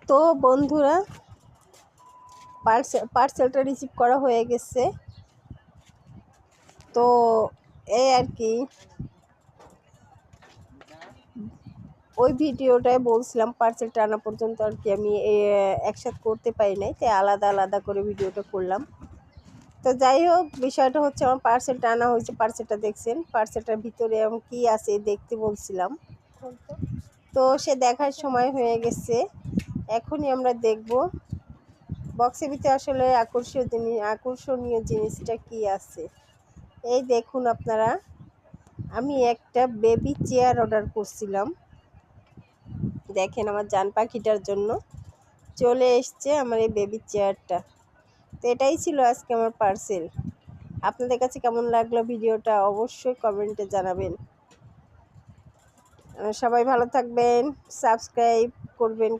তো বন্ধুরা, পার্সেলটা রিসিভ করা হয়ে গেছে। তো এই আর কি, ওই ভিডিওটায় বলছিলাম পার্সেলটা আনা পর্যন্ত আর কি আমি একসাথে করতে পারি নাই, তাই আলাদা আলাদা করে ভিডিওটা করলাম। তো যাই হোক, বিষয়টা হচ্ছে আমার পার্সেলটা আনা হয়েছে। পার্সেলটা দেখছেন, পার্সেলটার ভিতরে আমি কী আছে দেখতে বলছিলাম। তো সে দেখার সময় হয়ে গেছে, এখনই আমরা দেখব বক্সের ভিতরে আসলে আকর্ষণীয় জিনিসটা কি আছে। এই দেখুন আপনারা, আমি একটা বেবি চেয়ার অর্ডার করছিলাম। দেখেন, আমার জান পাখিটার জন্য চলে এসছে আমার এই বেবি চেয়ারটা। তো এটাই ছিল আজকে আমার পার্সেল। আপনাদের কাছে কেমন লাগলো ভিডিওটা অবশ্যই কমেন্টে জানাবেন। সবাই ভালো থাকবেন, সাবস্ক্রাইব করবেন।